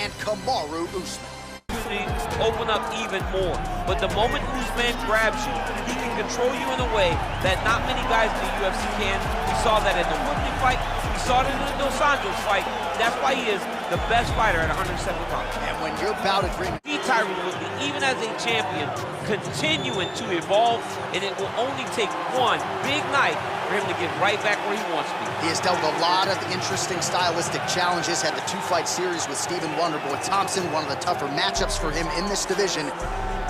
and Kamaru Usman. Open up even more. But the moment Usman grabs you, he can control you in a way that not many guys in the UFC can. We saw that in the Woodley fight. We saw it in the Dos Anjos fight. That's why he is the best fighter at 170 pounds. And when your bout agreement... See Tyron Woodley, even as a champion, continuing to evolve, and it will only take one big night for him to get right back where he wants to be. He has dealt with a lot of interesting stylistic challenges, had the two-fight series with Stephen Wonderboy Thompson, one of the tougher matchups for him in this division.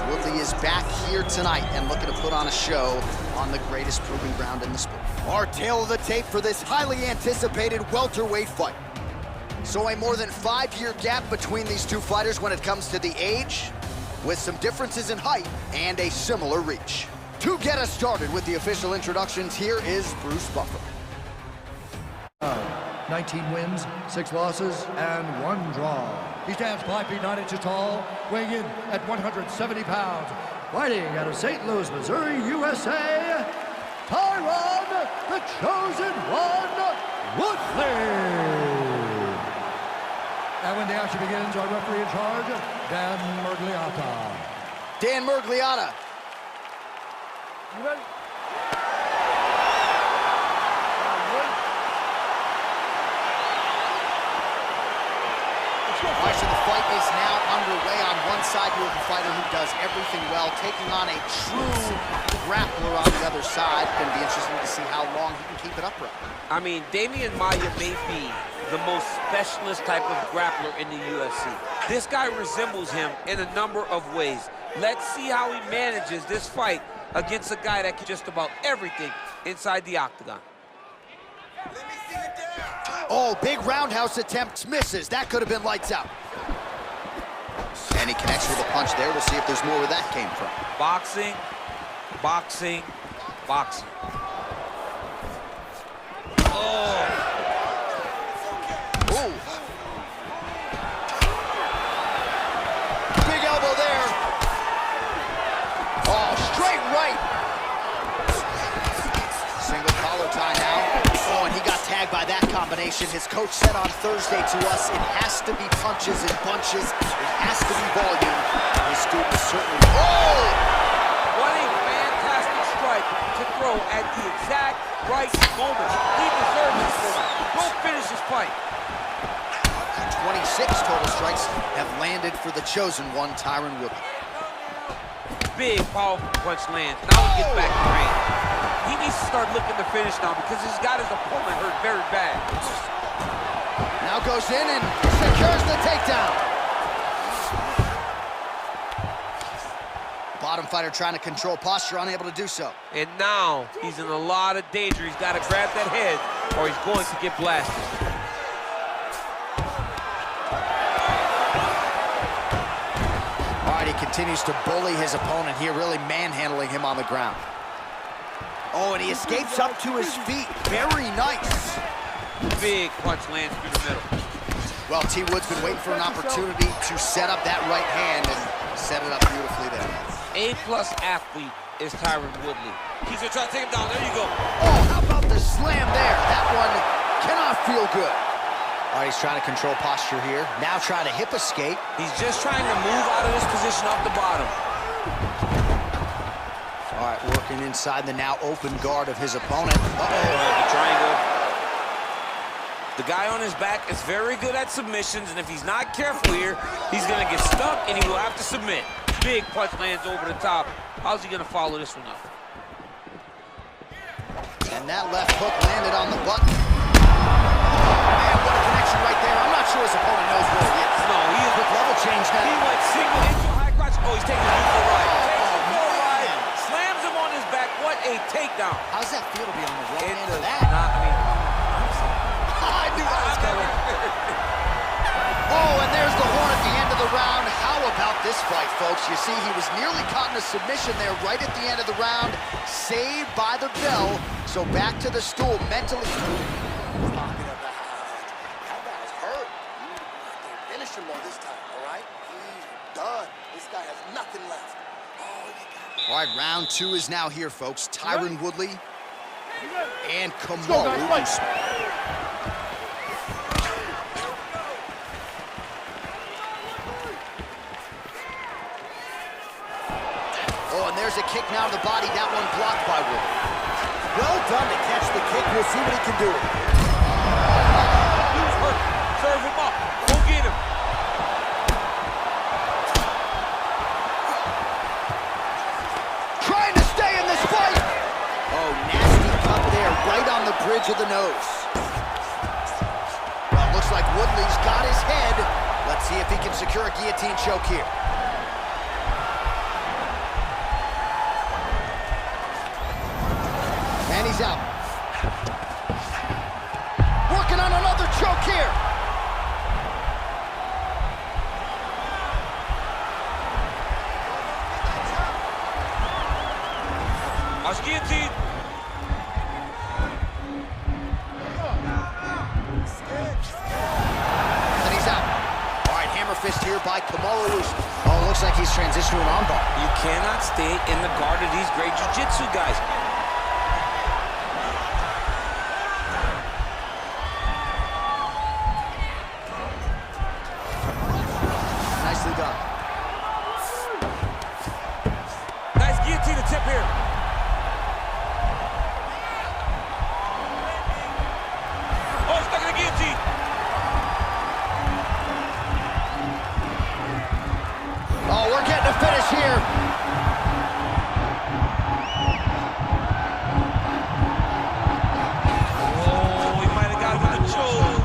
Woodley is back here tonight and looking to put on a show on the greatest proving ground in the sport. Our tale of the tape for this highly anticipated welterweight fight. So a more than 5-year gap between these two fighters when it comes to the age, with some differences in height and a similar reach. To get us started with the official introductions, here is Bruce Buffer. 19 wins, 6 losses, and 1 draw. He stands 5 feet 9 inches tall, weighing in at 170 pounds. Fighting out of St. Louis, Missouri, USA, Tyron, the Chosen One, Woodley. And when the action begins, our referee in charge, Dan Mergliata. Dan Mergliata. You ready? All right, so the fight is now underway. On one side, you have a fighter who does everything well, taking on a true grappler on the other side. Going to be interesting to see how long he can keep it upright. I mean, Damian Maia may be the most specialist type of grappler in the UFC. This guy resembles him in a number of ways. Let's see how he manages this fight against a guy that can just about everything inside the octagon. Oh, big roundhouse attempt, misses. That could have been lights out. And he connects with a punch there. We'll see if there's more where that came from. Boxing, boxing, boxing. Oh. Ooh. Big elbow there. Oh, straight right. Single collar tie now. Oh, and he got tagged by that combination. His coach said on Thursday to us, it has to be punches and bunches. It has to be volume. His student is certainly... Oh! What a fantastic strike to throw at the exact right moment. He deserves this one. Go finish this fight. 26 total strikes have landed for the Chosen One, Tyron Woodley. Big, powerful punch lands. Now he gets back to range. He needs to start looking to finish now because he's got his opponent hurt very bad. Now goes in and secures the takedown. Bottom fighter trying to control posture, unable to do so. And now he's in a lot of danger. He's got to grab that head or he's going to get blasted. All right, he continues to bully his opponent here, really manhandling him on the ground. Oh, and he escapes up to his feet. Very nice. Big punch lands through the middle. Well, T. Wood's been waiting for an opportunity to set up that right hand and set it up beautifully there. A-plus athlete is Tyron Woodley. He's gonna try to take him down. There you go. Oh, how about the slam there? That one cannot feel good. All right, he's trying to control posture here. Now trying to hip escape. He's just trying to move out of this position off the bottom. All right, working inside the now open guard of his opponent. The triangle. The guy on his back is very good at submissions, and if he's not careful here, he's gonna get stuck and he will have to submit. Big punch lands over the top. How's he gonna follow this one up? And that left hook landed on the button. Man, what a connection right there. I'm not sure his opponent knows where he is. No, he is with level change now. He went single into a high crotch. Oh, he's taking a beautiful ride. Slams him on his back. What a takedown. How does that feel to be on the wrong end of that? I knew that was coming. Oh, and there's the horn at the end of the round. How about this fight, folks? You see, he was nearly caught in a submission there right at the end of the round. Saved by the bell. So back to the stool, mentally. Talking about how guy's hurt. You finish him on this time, all right? He's done. This guy has nothing left. All right, round 2 is now here, folks. Tyron Woodley and Kamaru Usman. and there's a kick now to the body. That one blocked by Woodley. Well done to catch the kick. We'll see what he can do with it. He's hurt. Serve him up. Go get him. Trying to stay in this fight. Oh, nasty cut there, right on the bridge of the nose. Well, looks like Woodley's got his head. Let's see if he can secure a guillotine choke here. And he's out. Working on another choke here. Watch guillotine. And he's out. All right, hammer fist here by Kamaru Usman. Oh, looks like he's transitioned to an armbar. You cannot stay in the guard of these great jiu-jitsu guys. Nicely done. Nice guillotine attempt here. Oh, stuck in the guillotine. Oh, we're getting a finish here. Oh, he might have got him with a choke.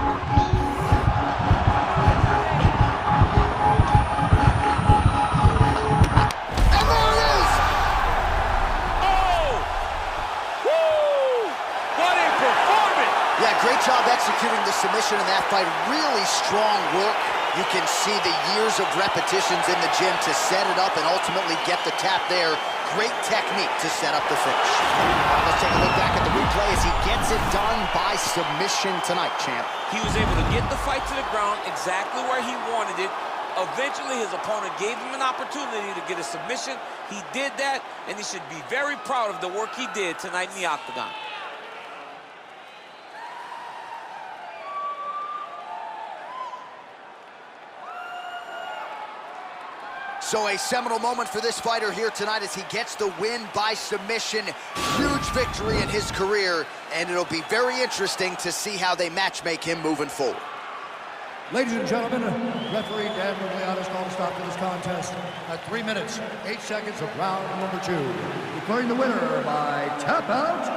And there it is! Oh! Woo! What a performance! Yeah, great job executing the submission in that fight. Really strong work. You can see the years of repetitions in the gym to set it up and ultimately get the tap there. Great technique to set up the finish. Let's take a look back at the replay as he gets it done by submission tonight, champ. He was able to get the fight to the ground exactly where he wanted it. Eventually, his opponent gave him an opportunity to get a submission. He did that, and he should be very proud of the work he did tonight in the octagon. So a seminal moment for this fighter here tonight as he gets the win by submission. Huge victory in his career, and it'll be very interesting to see how they matchmake him moving forward. Ladies and gentlemen, referee Dan Woodley has called a stop to this contest at 3 minutes, 8 seconds of round number 2. Declaring the winner by tap out,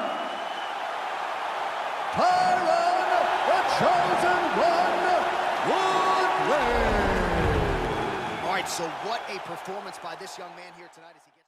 Tyron, the chosen one, Woodley. All right, so what a performance by this young man here tonight as he gets...